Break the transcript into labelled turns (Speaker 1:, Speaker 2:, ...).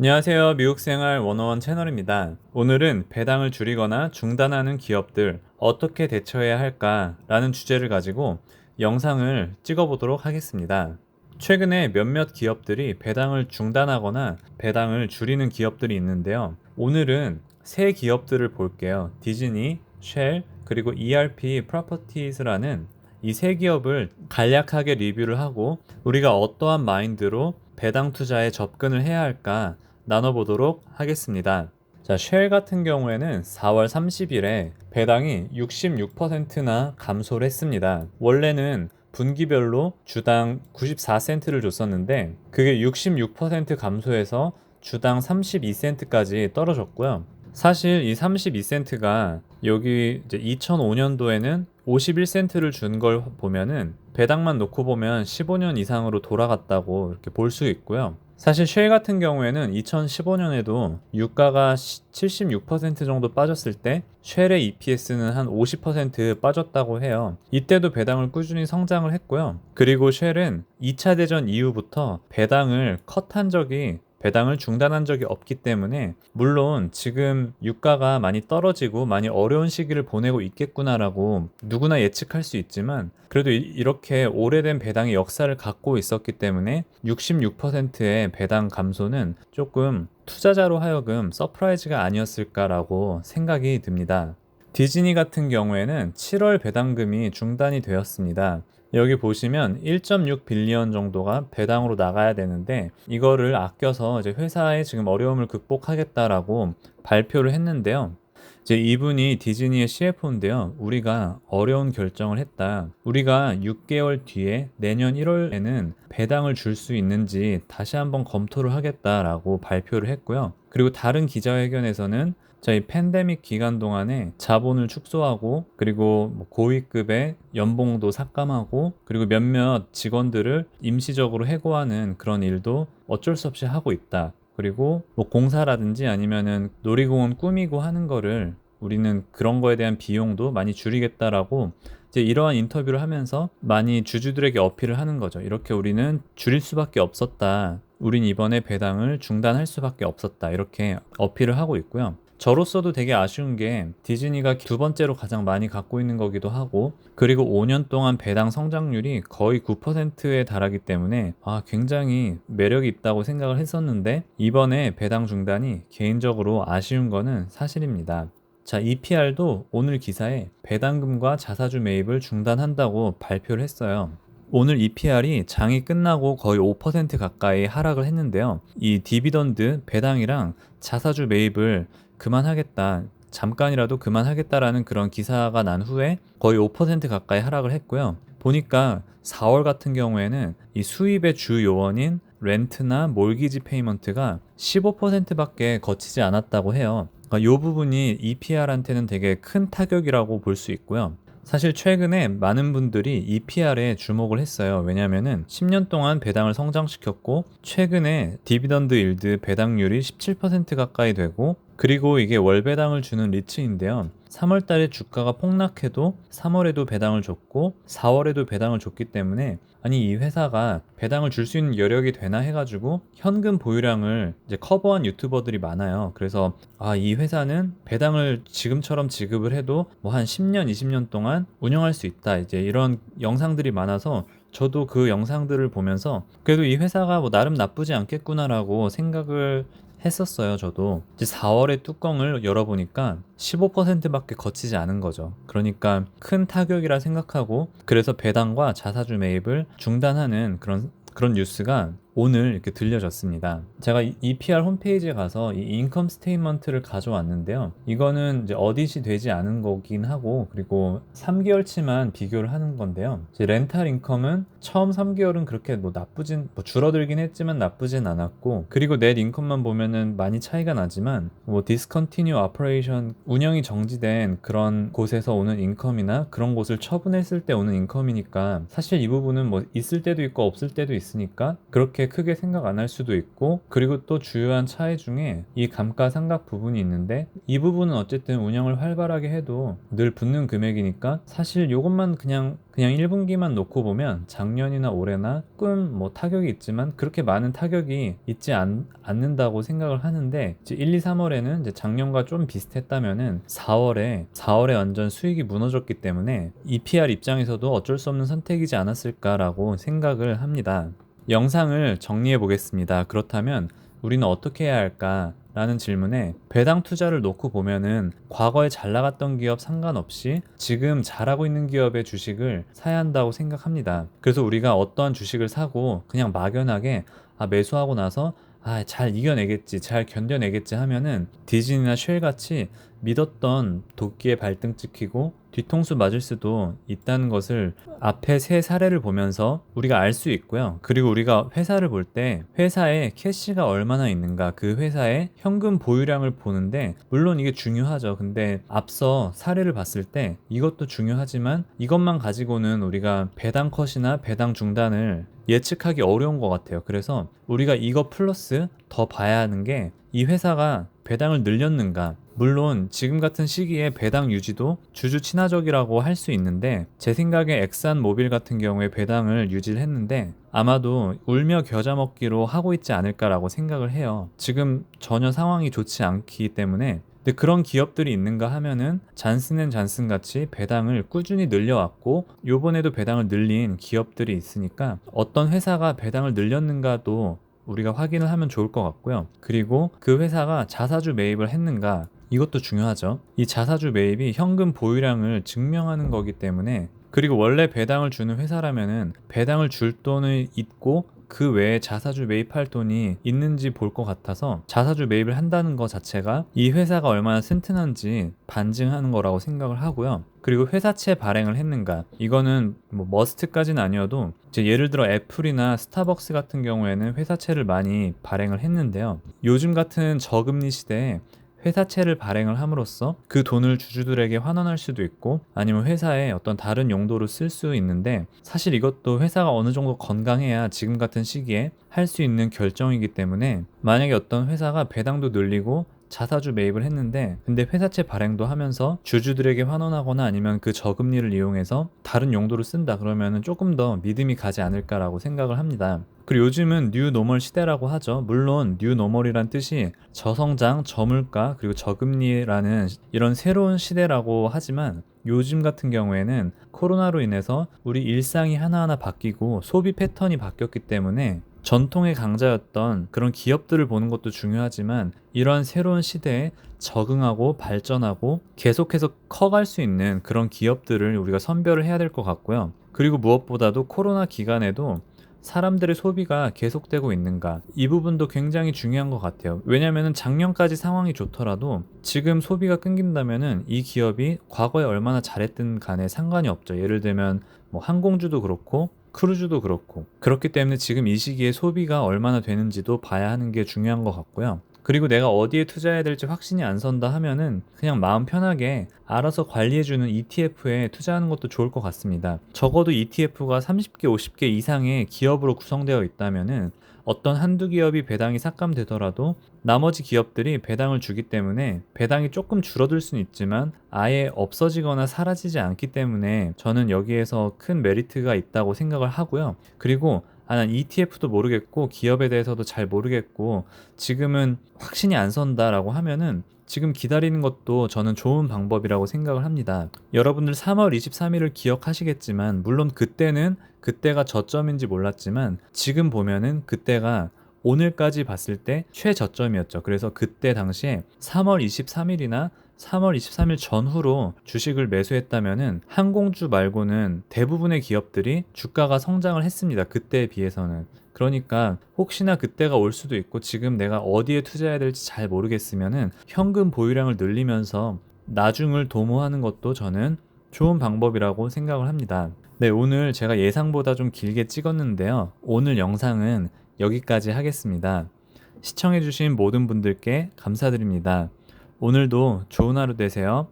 Speaker 1: 안녕하세요. 미국생활 101 채널입니다. 오늘은 배당을 줄이거나 중단하는 기업들 어떻게 대처해야 할까라는 주제를 가지고 영상을 찍어보도록 하겠습니다. 최근에 몇몇 기업들이 배당을 중단하거나 배당을 줄이는 기업들이 있는데요. 오늘은 세 기업들을 볼게요. 디즈니, 쉘, 그리고 ERP 프로퍼티스라는 이 세 기업을 간략하게 리뷰를 하고 우리가 어떠한 마인드로 배당 투자에 접근을 해야 할까 나눠보도록 하겠습니다. 자, 쉘 같은 경우에는 4월 30일에 배당이 66%나 감소를 했습니다. 원래는 분기별로 주당 94센트를 줬었는데 그게 66% 감소해서 주당 32센트까지 떨어졌고요. 사실 이 32센트가 여기 이제 2005년도에는 51센트를 준 걸 보면은 배당만 놓고 보면 15년 이상으로 돌아갔다고 이렇게 볼 수 있고요. 사실 쉘 같은 경우에는 2015년에도 유가가 76% 정도 빠졌을 때 쉘의 EPS는 한 50% 빠졌다고 해요. 이때도 배당을 꾸준히 성장을 했고요. 그리고 쉘은 2차 대전 이후부터 배당을 중단한 적이 없기 때문에 물론 지금 유가가 많이 떨어지고 많이 어려운 시기를 보내고 있겠구나라고 누구나 예측할 수 있지만 그래도 이렇게 오래된 배당의 역사를 갖고 있었기 때문에 66%의 배당 감소는 조금 투자자로 하여금 서프라이즈가 아니었을까라고 생각이 듭니다. 디즈니 같은 경우에는 7월 배당금이 중단이 되었습니다. 여기 보시면 1.6 빌리언 정도가 배당으로 나가야 되는데 이거를 아껴서 이제 회사의 지금 어려움을 극복하겠다라고 발표를 했는데요. 이제 이분이 디즈니의 CFO인데요. 우리가 어려운 결정을 했다. 우리가 6개월 뒤에 내년 1월에는 배당을 줄 수 있는지 다시 한번 검토를 하겠다라고 발표를 했고요. 그리고 다른 기자회견에서는 저희 팬데믹 기간 동안에 자본을 축소하고 그리고 고위급의 연봉도 삭감하고 그리고 몇몇 직원들을 임시적으로 해고하는 그런 일도 어쩔 수 없이 하고 있다. 그리고 공사라든지 아니면은 놀이공원 꾸미고 하는 거를 우리는 그런 거에 대한 비용도 많이 줄이겠다라고 이제 이러한 인터뷰를 하면서 많이 주주들에게 어필을 하는 거죠. 이렇게 우리는 줄일 수밖에 없었다. 우린 이번에 배당을 중단할 수밖에 없었다. 이렇게 어필을 하고 있고요. 저로서도 되게 아쉬운 게 디즈니가 두 번째로 가장 많이 갖고 있는 거기도 하고 그리고 5년 동안 배당 성장률이 거의 9%에 달하기 때문에 굉장히 매력이 있다고 생각을 했었는데 이번에 배당 중단이 개인적으로 아쉬운 거는 사실입니다. 자, EPR도 오늘 기사에 배당금과 자사주 매입을 중단한다고 발표를 했어요. 오늘 EPR이 장이 끝나고 거의 5% 가까이 하락을 했는데요. 이 디비던드 배당이랑 자사주 매입을 그만하겠다. 잠깐이라도 그만하겠다라는 그런 기사가 난 후에 거의 5% 가까이 하락을 했고요. 보니까 4월 같은 경우에는 이 수입의 주 요원인 렌트나 몰기지 페이먼트가 15%밖에 거치지 않았다고 해요. 이 부분이 EPR한테는 되게 큰 타격이라고 볼 수 있고요. 사실 최근에 많은 분들이 EPR에 주목을 했어요. 왜냐면은 10년 동안 배당을 성장시켰고 최근에 디비던드 일드 배당률이 17% 가까이 되고 그리고 이게 월 배당을 주는 리츠인데요. 3월 달에 주가가 폭락해도 3월에도 배당을 줬고 4월에도 배당을 줬기 때문에 아니 이 회사가 배당을 줄 수 있는 여력이 되나 해가지고 현금 보유량을 이제 커버한 유튜버들이 많아요. 그래서 이 회사는 배당을 지금처럼 지급을 해도 뭐 한 10년, 20년 동안 운영할 수 있다. 이제 이런 영상들이 많아서 저도 그 영상들을 보면서 그래도 이 회사가 뭐 나름 나쁘지 않겠구나라고 생각을 했었어요. 저도 이제 4월에 뚜껑을 열어보니까 15%밖에 거치지 않은 거죠. 그러니까 큰 타격이라 생각하고 그래서 배당과 자사주 매입을 중단하는 그런 뉴스가 오늘 이렇게 들려졌습니다. 제가 EPR 홈페이지에 가서 이 인컴 스테이트먼트를 가져왔는데요. 이거는 이제 어딧이 되지 않은 거긴 하고 그리고 3개월치만 비교를 하는 건데요. 이제 렌탈 인컴은 처음 3개월은 그렇게 줄어들긴 했지만 나쁘진 않았고 그리고 넷 인컴만 보면은 많이 차이가 나지만 디스컨티뉴 오퍼레이션 운영이 정지된 그런 곳에서 오는 인컴이나 그런 곳을 처분했을 때 오는 인컴이니까 사실 이 부분은 있을 때도 있고 없을 때도 있으니까 그렇게 크게 생각 안 할 수도 있고, 그리고 또 주요한 차이 중에 이 감가상각 부분이 있는데, 이 부분은 어쨌든 운영을 활발하게 해도 늘 붙는 금액이니까 사실 이것만 그냥 1분기만 놓고 보면 작년이나 올해나 조금 뭐 타격이 있지만 그렇게 많은 타격이 있지 않는다고 생각을 하는데, 이제 1, 2, 3월에는 이제 작년과 좀 비슷했다면은 4월에 완전 수익이 무너졌기 때문에 EPR 입장에서도 어쩔 수 없는 선택이지 않았을까라고 생각을 합니다. 영상을 정리해 보겠습니다. 그렇다면 우리는 어떻게 해야 할까? 라는 질문에, 배당 투자를 놓고 보면은 과거에 잘 나갔던 기업 상관없이 지금 잘하고 있는 기업의 주식을 사야 한다고 생각합니다. 그래서 우리가 어떠한 주식을 사고 그냥 막연하게 매수하고 나서 잘 이겨내겠지, 잘 견뎌내겠지 하면은 디즈니나 쉘 같이 믿었던 도끼에 발등 찍히고 뒤통수 맞을 수도 있다는 것을 앞에 세 사례를 보면서 우리가 알 수 있고요. 그리고 우리가 회사를 볼 때 회사에 캐시가 얼마나 있는가, 그 회사의 현금 보유량을 보는데, 물론 이게 중요하죠. 근데 앞서 사례를 봤을 때 이것도 중요하지만 이것만 가지고는 우리가 배당 컷이나 배당 중단을 예측하기 어려운 것 같아요. 그래서 우리가 이거 플러스 더 봐야 하는 게, 이 회사가 배당을 늘렸는가. 물론 지금 같은 시기에 배당 유지도 주주 친화적이라고 할 수 있는데, 제 생각에 엑산 모빌 같은 경우에 배당을 유지를 했는데 아마도 울며 겨자 먹기로 하고 있지 않을까라고 생각을 해요. 지금 전혀 상황이 좋지 않기 때문에. 근데 그런 기업들이 있는가 하면은 잔슨앤잔슨 같이 배당을 꾸준히 늘려왔고 요번에도 배당을 늘린 기업들이 있으니까, 어떤 회사가 배당을 늘렸는가도 우리가 확인을 하면 좋을 것 같고요. 그리고 그 회사가 자사주 매입을 했는가, 이것도 중요하죠. 이 자사주 매입이 현금 보유량을 증명하는 거기 때문에, 그리고 원래 배당을 주는 회사라면은 배당을 줄 돈이 있고 그 외에 자사주 매입할 돈이 있는지 볼 것 같아서, 자사주 매입을 한다는 것 자체가 이 회사가 얼마나 튼튼한지 반증하는 거라고 생각을 하고요. 그리고 회사채 발행을 했는가, 이거는 뭐 머스트까지는 아니어도 이제 예를 들어 애플이나 스타벅스 같은 경우에는 회사채를 많이 발행을 했는데요. 요즘 같은 저금리 시대에 회사채를 발행을 함으로써 그 돈을 주주들에게 환원할 수도 있고 아니면 회사의 어떤 다른 용도로 쓸 수 있는데, 사실 이것도 회사가 어느 정도 건강해야 지금 같은 시기에 할 수 있는 결정이기 때문에, 만약에 어떤 회사가 배당도 늘리고 자사주 매입을 했는데 근데 회사채 발행도 하면서 주주들에게 환원하거나 아니면 그 저금리를 이용해서 다른 용도로 쓴다, 그러면은 조금 더 믿음이 가지 않을까라고 생각을 합니다. 그리고 요즘은 뉴 노멀 시대라고 하죠. 물론 뉴 노멀이란 뜻이 저성장, 저물가, 그리고 저금리라는 이런 새로운 시대라고 하지만, 요즘 같은 경우에는 코로나로 인해서 우리 일상이 하나하나 바뀌고 소비 패턴이 바뀌었기 때문에 전통의 강자였던 그런 기업들을 보는 것도 중요하지만, 이러한 새로운 시대에 적응하고 발전하고 계속해서 커갈 수 있는 그런 기업들을 우리가 선별을 해야 될 것 같고요. 그리고 무엇보다도 코로나 기간에도 사람들의 소비가 계속되고 있는가, 이 부분도 굉장히 중요한 것 같아요. 왜냐면은 작년까지 상황이 좋더라도 지금 소비가 끊긴다면은 이 기업이 과거에 얼마나 잘했든 간에 상관이 없죠. 예를 들면 뭐 항공주도 그렇고 크루즈도 그렇고. 그렇기 때문에 지금 이 시기에 소비가 얼마나 되는지도 봐야 하는 게 중요한 것 같고요. 그리고 내가 어디에 투자해야 될지 확신이 안 선다 하면은 그냥 마음 편하게 알아서 관리해주는 ETF에 투자하는 것도 좋을 것 같습니다. 적어도 ETF가 30개, 50개 이상의 기업으로 구성되어 있다면은 어떤 한두 기업이 배당이 삭감되더라도 나머지 기업들이 배당을 주기 때문에 배당이 조금 줄어들 수는 있지만 아예 없어지거나 사라지지 않기 때문에 저는 여기에서 큰 메리트가 있다고 생각을 하고요. 그리고 난 ETF도 모르겠고 기업에 대해서도 잘 모르겠고 지금은 확신이 안 선다라고 하면은 지금 기다리는 것도 저는 좋은 방법이라고 생각을 합니다. 여러분들 3월 23일을 기억하시겠지만, 물론 그때가 저점인지 몰랐지만 지금 보면은 그때가 오늘까지 봤을 때 최저점이었죠. 그래서 그때 당시에 3월 23일이나 3월 23일 전후로 주식을 매수했다면은 항공주 말고는 대부분의 기업들이 주가가 성장을 했습니다. 그때에 비해서는. 그러니까 혹시나 그때가 올 수도 있고 지금 내가 어디에 투자해야 될지 잘 모르겠으면은 현금 보유량을 늘리면서 나중을 도모하는 것도 저는 좋은 방법이라고 생각을 합니다. 네, 오늘 제가 예상보다 좀 길게 찍었는데요. 오늘 영상은 여기까지 하겠습니다. 시청해주신 모든 분들께 감사드립니다. 오늘도 좋은 하루 되세요.